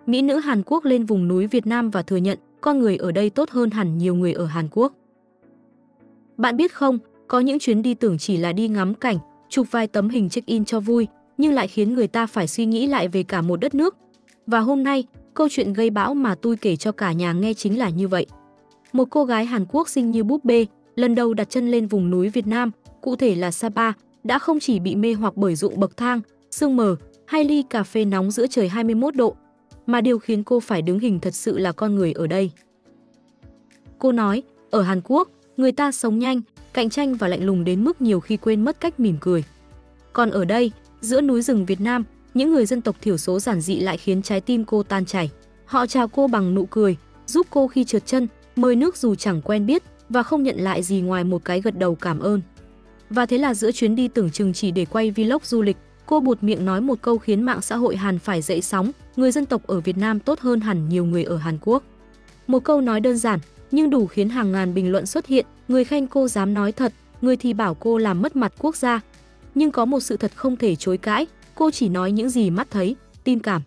Mỹ nữ Hàn Quốc lên vùng núi Việt Nam và thừa nhận con người ở đây tốt hơn hẳn nhiều người ở Hàn Quốc. Bạn biết không, có những chuyến đi tưởng chỉ là đi ngắm cảnh, chụp vài tấm hình check-in cho vui, nhưng lại khiến người ta phải suy nghĩ lại về cả một đất nước. Và hôm nay, câu chuyện gây bão mà tôi kể cho cả nhà nghe chính là như vậy. Một cô gái Hàn Quốc xinh như búp bê, lần đầu đặt chân lên vùng núi Việt Nam, cụ thể là Sapa, đã không chỉ bị mê hoặc bởi ruộng bậc thang, sương mờ hay ly cà phê nóng giữa trời 21 độ, mà điều khiến cô phải đứng hình thật sự là con người ở đây. Cô nói, ở Hàn Quốc, người ta sống nhanh, cạnh tranh và lạnh lùng đến mức nhiều khi quên mất cách mỉm cười. Còn ở đây, giữa núi rừng Việt Nam, những người dân tộc thiểu số giản dị lại khiến trái tim cô tan chảy. Họ chào cô bằng nụ cười, giúp cô khi trượt chân, mời nước dù chẳng quen biết và không nhận lại gì ngoài một cái gật đầu cảm ơn. Và thế là giữa chuyến đi tưởng chừng chỉ để quay vlog du lịch, cô buột miệng nói một câu khiến mạng xã hội Hàn phải dậy sóng, người dân tộc ở Việt Nam tốt hơn hẳn nhiều người ở Hàn Quốc. Một câu nói đơn giản, nhưng đủ khiến hàng ngàn bình luận xuất hiện, người khen cô dám nói thật, người thì bảo cô làm mất mặt quốc gia. Nhưng có một sự thật không thể chối cãi, cô chỉ nói những gì mắt thấy, tin cảm.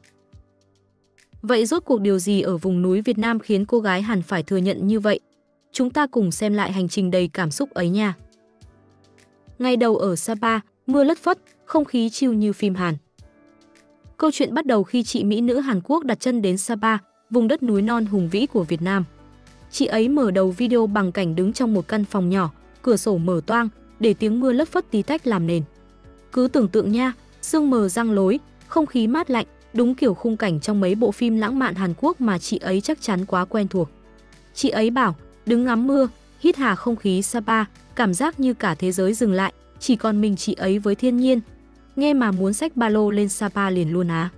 Vậy rốt cuộc điều gì ở vùng núi Việt Nam khiến cô gái Hàn phải thừa nhận như vậy? Chúng ta cùng xem lại hành trình đầy cảm xúc ấy nha. Ngày đầu ở Sapa, mưa lất phất, không khí chill như phim Hàn. Câu chuyện bắt đầu khi chị mỹ nữ Hàn Quốc đặt chân đến Sapa, vùng đất núi non hùng vĩ của Việt Nam. Chị ấy mở đầu video bằng cảnh đứng trong một căn phòng nhỏ, cửa sổ mở toang, để tiếng mưa lất phất tí tách làm nền. Cứ tưởng tượng nha, sương mờ răng lối, không khí mát lạnh, đúng kiểu khung cảnh trong mấy bộ phim lãng mạn Hàn Quốc mà chị ấy chắc chắn quá quen thuộc. Chị ấy bảo, đứng ngắm mưa, hít hà không khí Sapa, cảm giác như cả thế giới dừng lại, chỉ còn mình chị ấy với thiên nhiên. Nghe mà muốn xách ba lô lên Sapa liền luôn á.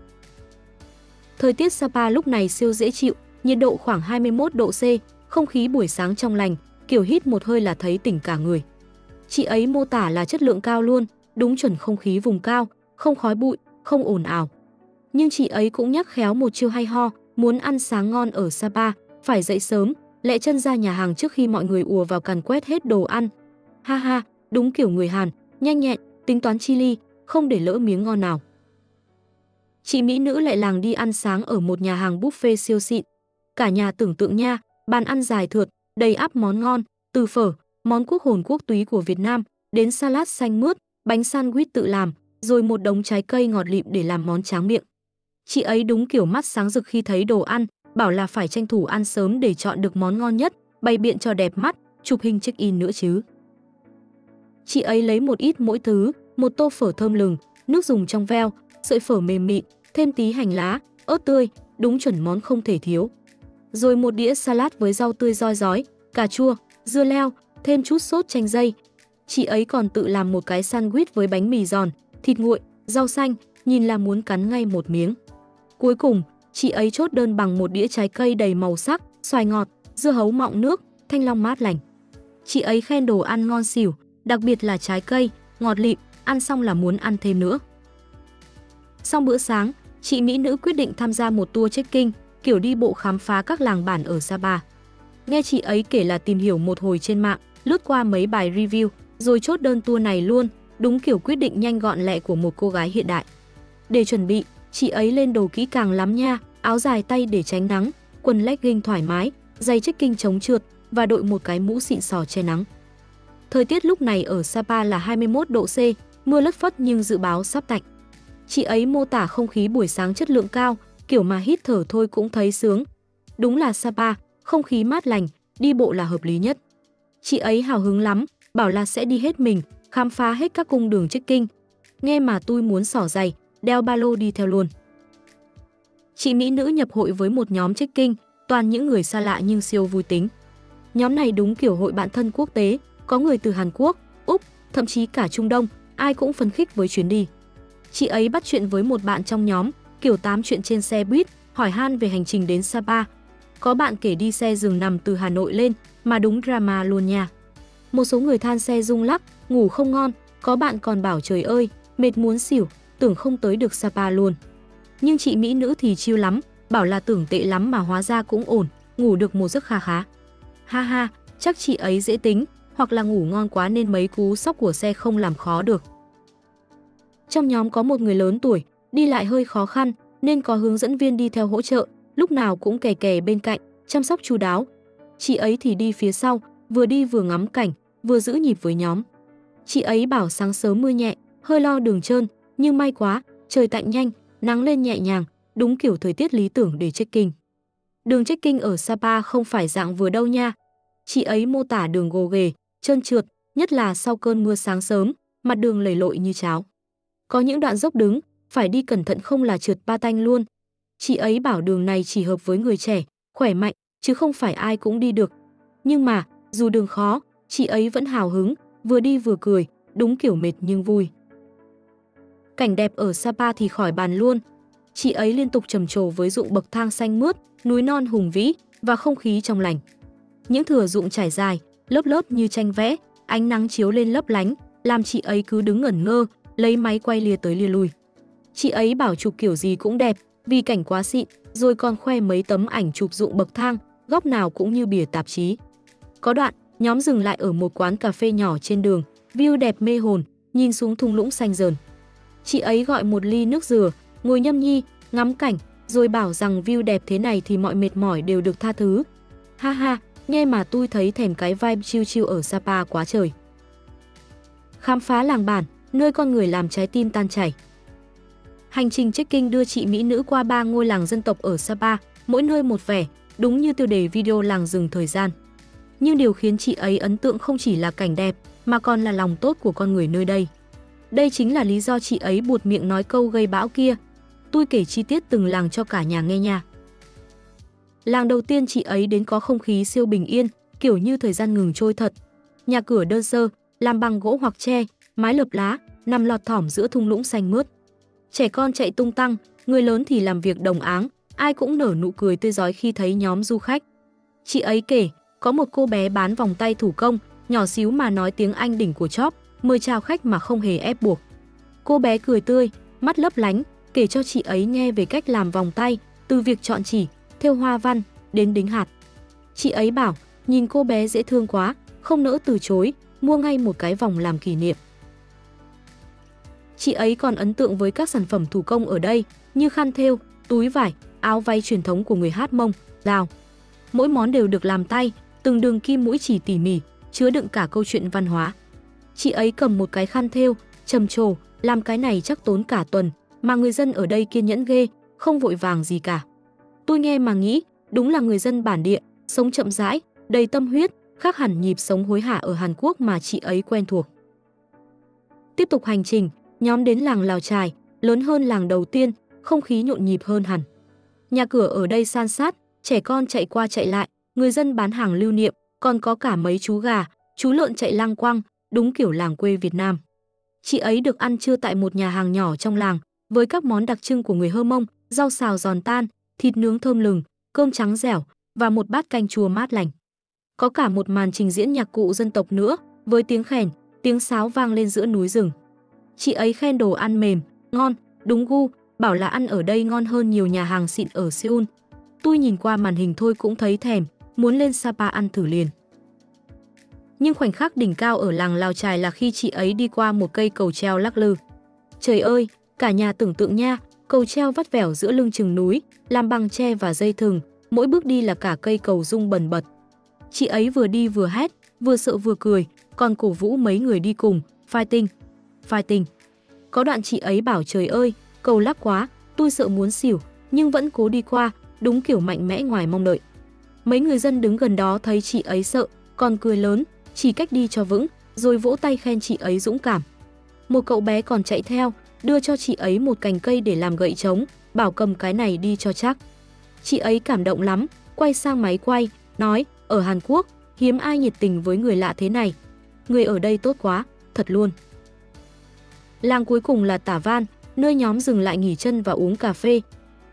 Thời tiết Sapa lúc này siêu dễ chịu, nhiệt độ khoảng 21 độ C, không khí buổi sáng trong lành, kiểu hít một hơi là thấy tỉnh cả người. Chị ấy mô tả là chất lượng cao luôn, đúng chuẩn không khí vùng cao, không khói bụi, không ồn ào. Nhưng chị ấy cũng nhắc khéo một chiêu hay ho, muốn ăn sáng ngon ở Sapa, phải dậy sớm, lẹ chân ra nhà hàng trước khi mọi người ùa vào càn quét hết đồ ăn. Ha ha, đúng kiểu người Hàn, nhanh nhẹn, tính toán chi li, không để lỡ miếng ngon nào. Chị mỹ nữ lại làng đi ăn sáng ở một nhà hàng buffet siêu xịn. Cả nhà tưởng tượng nha, bàn ăn dài thượt, đầy ắp món ngon, từ phở, món quốc hồn quốc túy của Việt Nam, đến salad xanh mướt, bánh sandwich tự làm, rồi một đống trái cây ngọt lịm để làm món tráng miệng. Chị ấy đúng kiểu mắt sáng rực khi thấy đồ ăn, bảo là phải tranh thủ ăn sớm để chọn được món ngon nhất, bày biện cho đẹp mắt, chụp hình check-in nữa chứ. Chị ấy lấy một ít mỗi thứ, một tô phở thơm lừng, nước dùng trong veo, sợi phở mềm mịn, thêm tí hành lá, ớt tươi, đúng chuẩn món không thể thiếu. Rồi một đĩa salad với rau tươi roi rói, cà chua, dưa leo, thêm chút sốt chanh dây. Chị ấy còn tự làm một cái sandwich với bánh mì giòn, thịt nguội, rau xanh, nhìn là muốn cắn ngay một miếng. Cuối cùng, chị ấy chốt đơn bằng một đĩa trái cây đầy màu sắc, xoài ngọt, dưa hấu mọng nước, thanh long mát lành. Chị ấy khen đồ ăn ngon xỉu, đặc biệt là trái cây, ngọt lịm, ăn xong là muốn ăn thêm nữa. Xong bữa sáng, chị mỹ nữ quyết định tham gia một tour trekking, kiểu đi bộ khám phá các làng bản ở Sapa. Nghe chị ấy kể là tìm hiểu một hồi trên mạng, lướt qua mấy bài review, rồi chốt đơn tour này luôn, đúng kiểu quyết định nhanh gọn lẹ của một cô gái hiện đại. Để chuẩn bị, chị ấy lên đồ kỹ càng lắm nha, áo dài tay để tránh nắng, quần legging thoải mái, giày trekking chống trượt và đội một cái mũ xịn sò che nắng. Thời tiết lúc này ở Sapa là 21 độ C, mưa lất phất nhưng dự báo sắp tạnh. Chị ấy mô tả không khí buổi sáng chất lượng cao, kiểu mà hít thở thôi cũng thấy sướng. Đúng là Sapa, không khí mát lành, đi bộ là hợp lý nhất. Chị ấy hào hứng lắm, bảo là sẽ đi hết mình, khám phá hết các cung đường trekking. Nghe mà tôi muốn xỏ giày, đeo ba lô đi theo luôn. Chị mỹ nữ nhập hội với một nhóm trekking, toàn những người xa lạ nhưng siêu vui tính. Nhóm này đúng kiểu hội bạn thân quốc tế, có người từ Hàn Quốc, Úc, thậm chí cả Trung Đông, ai cũng phấn khích với chuyến đi. Chị ấy bắt chuyện với một bạn trong nhóm, kiểu tám chuyện trên xe buýt, hỏi han về hành trình đến Sapa. Có bạn kể đi xe giường nằm từ Hà Nội lên, mà đúng drama luôn nha. Một số người than xe rung lắc, ngủ không ngon, có bạn còn bảo trời ơi, mệt muốn xỉu, tưởng không tới được Sapa luôn. Nhưng chị mỹ nữ thì chill lắm, bảo là tưởng tệ lắm mà hóa ra cũng ổn, ngủ được một giấc kha khá. Ha ha, chắc chị ấy dễ tính, hoặc là ngủ ngon quá nên mấy cú sốc của xe không làm khó được. Trong nhóm có một người lớn tuổi, đi lại hơi khó khăn, nên có hướng dẫn viên đi theo hỗ trợ, lúc nào cũng kè kè bên cạnh, chăm sóc chu đáo. Chị ấy thì đi phía sau, vừa đi vừa ngắm cảnh, vừa giữ nhịp với nhóm. Chị ấy bảo sáng sớm mưa nhẹ, hơi lo đường trơn, nhưng may quá, trời tạnh nhanh, nắng lên nhẹ nhàng, đúng kiểu thời tiết lý tưởng để trekking. Đường trekking ở Sapa không phải dạng vừa đâu nha. Chị ấy mô tả đường gồ ghề, trơn trượt, nhất là sau cơn mưa sáng sớm, mặt đường lầy lội như cháo. Có những đoạn dốc đứng, phải đi cẩn thận không là trượt ba tanh luôn. Chị ấy bảo đường này chỉ hợp với người trẻ, khỏe mạnh, chứ không phải ai cũng đi được. Nhưng mà, dù đường khó, chị ấy vẫn hào hứng, vừa đi vừa cười, đúng kiểu mệt nhưng vui. Cảnh đẹp ở Sapa thì khỏi bàn luôn. Chị ấy liên tục trầm trồ với ruộng bậc thang xanh mướt, núi non hùng vĩ và không khí trong lành. Những thửa ruộng trải dài, lớp lớp như tranh vẽ, ánh nắng chiếu lên lấp lánh, làm chị ấy cứ đứng ngẩn ngơ, lấy máy quay lia tới lia lui. Chị ấy bảo chụp kiểu gì cũng đẹp, vì cảnh quá xịn, rồi còn khoe mấy tấm ảnh chụp ruộng bậc thang, góc nào cũng như bìa tạp chí. Có đoạn, nhóm dừng lại ở một quán cà phê nhỏ trên đường, view đẹp mê hồn, nhìn xuống thung lũng xanh rờn. Chị ấy gọi một ly nước dừa, ngồi nhâm nhi, ngắm cảnh, rồi bảo rằng view đẹp thế này thì mọi mệt mỏi đều được tha thứ. Ha ha, nghe mà tôi thấy thèm cái vibe chill chill ở Sapa quá trời. Khám phá làng bản, nơi con người làm trái tim tan chảy. Hành trình trekking đưa chị mỹ nữ qua 3 ngôi làng dân tộc ở Sapa, mỗi nơi một vẻ, đúng như tiêu đề video làng rừng thời gian. Nhưng điều khiến chị ấy ấn tượng không chỉ là cảnh đẹp, mà còn là lòng tốt của con người nơi đây. Đây chính là lý do chị ấy buột miệng nói câu gây bão kia. Tôi kể chi tiết từng làng cho cả nhà nghe nha. Làng đầu tiên chị ấy đến có không khí siêu bình yên, kiểu như thời gian ngừng trôi thật. Nhà cửa đơn sơ, làm bằng gỗ hoặc tre, mái lợp lá, nằm lọt thỏm giữa thung lũng xanh mướt. Trẻ con chạy tung tăng, người lớn thì làm việc đồng áng, ai cũng nở nụ cười tươi rói khi thấy nhóm du khách. Chị ấy kể, có một cô bé bán vòng tay thủ công, nhỏ xíu mà nói tiếng Anh đỉnh của chóp, mời chào khách mà không hề ép buộc. Cô bé cười tươi, mắt lấp lánh, kể cho chị ấy nghe về cách làm vòng tay, từ việc chọn chỉ, thêu hoa văn, đến đính hạt. Chị ấy bảo, nhìn cô bé dễ thương quá, không nỡ từ chối, mua ngay một cái vòng làm kỷ niệm. Chị ấy còn ấn tượng với các sản phẩm thủ công ở đây, như khăn thêu, túi vải, áo váy truyền thống của người Hát Mông, Lào. Mỗi món đều được làm tay, từng đường kim mũi chỉ tỉ mỉ, chứa đựng cả câu chuyện văn hóa. Chị ấy cầm một cái khăn thêu, trầm trồ, làm cái này chắc tốn cả tuần, mà người dân ở đây kiên nhẫn ghê, không vội vàng gì cả. Tôi nghe mà nghĩ, đúng là người dân bản địa, sống chậm rãi, đầy tâm huyết, khác hẳn nhịp sống hối hả ở Hàn Quốc mà chị ấy quen thuộc. Tiếp tục hành trình, nhóm đến làng Lào Trài, lớn hơn làng đầu tiên, không khí nhộn nhịp hơn hẳn. Nhà cửa ở đây san sát, trẻ con chạy qua chạy lại, người dân bán hàng lưu niệm, còn có cả mấy chú gà, chú lợn chạy lang quăng, đúng kiểu làng quê Việt Nam. Chị ấy được ăn trưa tại một nhà hàng nhỏ trong làng, với các món đặc trưng của người Hơ Mông, rau xào giòn tan, thịt nướng thơm lừng, cơm trắng dẻo và một bát canh chua mát lành. Có cả một màn trình diễn nhạc cụ dân tộc nữa, với tiếng khèn, tiếng sáo vang lên giữa núi rừng. Chị ấy khen đồ ăn mềm, ngon, đúng gu, bảo là ăn ở đây ngon hơn nhiều nhà hàng xịn ở Seoul. Tôi nhìn qua màn hình thôi cũng thấy thèm, muốn lên Sapa ăn thử liền. Nhưng khoảnh khắc đỉnh cao ở làng Lào Trài là khi chị ấy đi qua một cây cầu treo lắc lư. Trời ơi, cả nhà tưởng tượng nha, cầu treo vắt vẻo giữa lưng chừng núi, làm bằng tre và dây thừng, mỗi bước đi là cả cây cầu rung bần bật. Chị ấy vừa đi vừa hét, vừa sợ vừa cười, còn cổ vũ mấy người đi cùng, fighting, fighting. Có đoạn chị ấy bảo trời ơi, cầu lắc quá, tôi sợ muốn xỉu, nhưng vẫn cố đi qua, đúng kiểu mạnh mẽ ngoài mong đợi. Mấy người dân đứng gần đó thấy chị ấy sợ, còn cười lớn, chỉ cách đi cho vững, rồi vỗ tay khen chị ấy dũng cảm. Một cậu bé còn chạy theo, đưa cho chị ấy một cành cây để làm gậy trống, bảo cầm cái này đi cho chắc. Chị ấy cảm động lắm, quay sang máy quay, nói, ở Hàn Quốc, hiếm ai nhiệt tình với người lạ thế này. Người ở đây tốt quá, thật luôn. Làng cuối cùng là Tả Van, nơi nhóm dừng lại nghỉ chân và uống cà phê.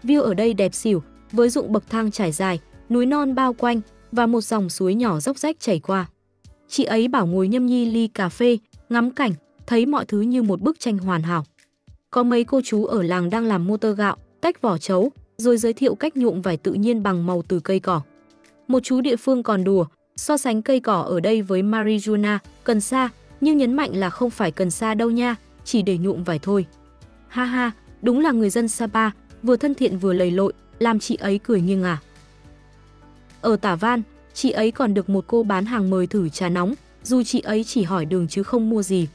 View ở đây đẹp xỉu, với ruộng bậc thang trải dài, núi non bao quanh và một dòng suối nhỏ dốc rách chảy qua. Chị ấy bảo ngồi nhâm nhi ly cà phê, ngắm cảnh, thấy mọi thứ như một bức tranh hoàn hảo. Có mấy cô chú ở làng đang làm motor gạo, tách vỏ trấu, rồi giới thiệu cách nhuộm vải tự nhiên bằng màu từ cây cỏ. Một chú địa phương còn đùa, so sánh cây cỏ ở đây với marijuana, cần sa, nhưng nhấn mạnh là không phải cần sa đâu nha, chỉ để nhuộm vải thôi. Ha ha, đúng là người dân Sapa, vừa thân thiện vừa lầy lội, làm chị ấy cười nghiêng ngả. Ở Tả Văn, chị ấy còn được một cô bán hàng mời thử trà nóng, dù chị ấy chỉ hỏi đường chứ không mua gì.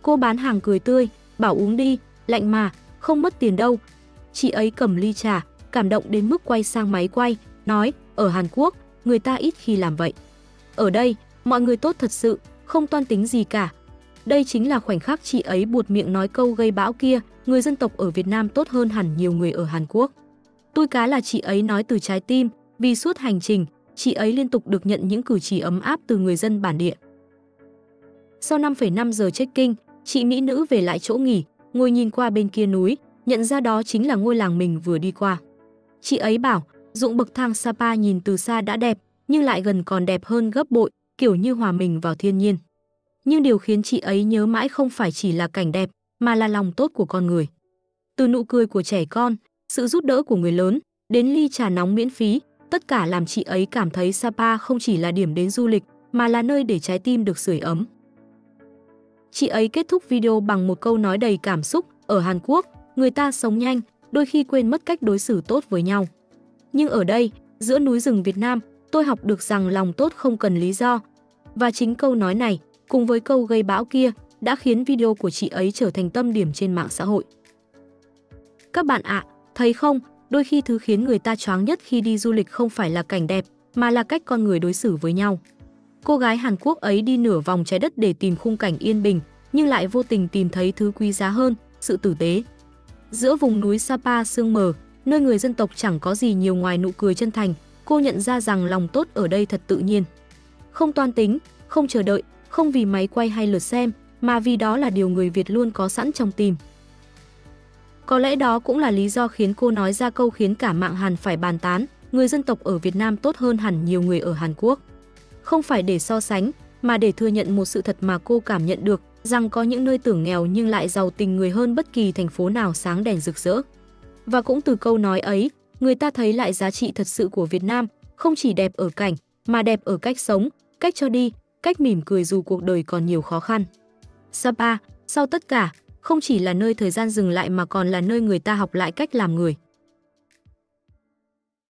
Cô bán hàng cười tươi, bảo uống đi, lạnh mà, không mất tiền đâu. Chị ấy cầm ly trà, cảm động đến mức quay sang máy quay, nói, ở Hàn Quốc, người ta ít khi làm vậy. Ở đây, mọi người tốt thật sự, không toan tính gì cả. Đây chính là khoảnh khắc chị ấy buột miệng nói câu gây bão kia, người dân tộc ở Việt Nam tốt hơn hẳn nhiều người ở Hàn Quốc. Tui cá là chị ấy nói từ trái tim, vì suốt hành trình, chị ấy liên tục được nhận những cử chỉ ấm áp từ người dân bản địa. Sau 5,5 giờ check-in, chị mỹ nữ về lại chỗ nghỉ, ngồi nhìn qua bên kia núi, nhận ra đó chính là ngôi làng mình vừa đi qua. Chị ấy bảo, ruộng bậc thang Sapa nhìn từ xa đã đẹp, nhưng lại gần còn đẹp hơn gấp bội, kiểu như hòa mình vào thiên nhiên. Nhưng điều khiến chị ấy nhớ mãi không phải chỉ là cảnh đẹp, mà là lòng tốt của con người. Từ nụ cười của trẻ con, sự giúp đỡ của người lớn, đến ly trà nóng miễn phí, tất cả làm chị ấy cảm thấy Sapa không chỉ là điểm đến du lịch, mà là nơi để trái tim được sưởi ấm. Chị ấy kết thúc video bằng một câu nói đầy cảm xúc, ở Hàn Quốc, người ta sống nhanh, đôi khi quên mất cách đối xử tốt với nhau. Nhưng ở đây, giữa núi rừng Việt Nam, tôi học được rằng lòng tốt không cần lý do. Và chính câu nói này, cùng với câu gây bão kia, đã khiến video của chị ấy trở thành tâm điểm trên mạng xã hội. Các bạn ạ, thấy không, đôi khi thứ khiến người ta choáng nhất khi đi du lịch không phải là cảnh đẹp, mà là cách con người đối xử với nhau. Cô gái Hàn Quốc ấy đi nửa vòng trái đất để tìm khung cảnh yên bình, nhưng lại vô tình tìm thấy thứ quý giá hơn, sự tử tế. Giữa vùng núi Sapa sương mờ, nơi người dân tộc chẳng có gì nhiều ngoài nụ cười chân thành, cô nhận ra rằng lòng tốt ở đây thật tự nhiên. Không toan tính, không chờ đợi, không vì máy quay hay lượt xem, mà vì đó là điều người Việt luôn có sẵn trong tim. Có lẽ đó cũng là lý do khiến cô nói ra câu khiến cả mạng Hàn phải bàn tán, người dân tộc ở Việt Nam tốt hơn hẳn nhiều người ở Hàn Quốc. Không phải để so sánh, mà để thừa nhận một sự thật mà cô cảm nhận được, rằng có những nơi tưởng nghèo nhưng lại giàu tình người hơn bất kỳ thành phố nào sáng đèn rực rỡ. Và cũng từ câu nói ấy, người ta thấy lại giá trị thật sự của Việt Nam, không chỉ đẹp ở cảnh, mà đẹp ở cách sống, cách cho đi, cách mỉm cười dù cuộc đời còn nhiều khó khăn. Sapa, sau tất cả, không chỉ là nơi thời gian dừng lại mà còn là nơi người ta học lại cách làm người.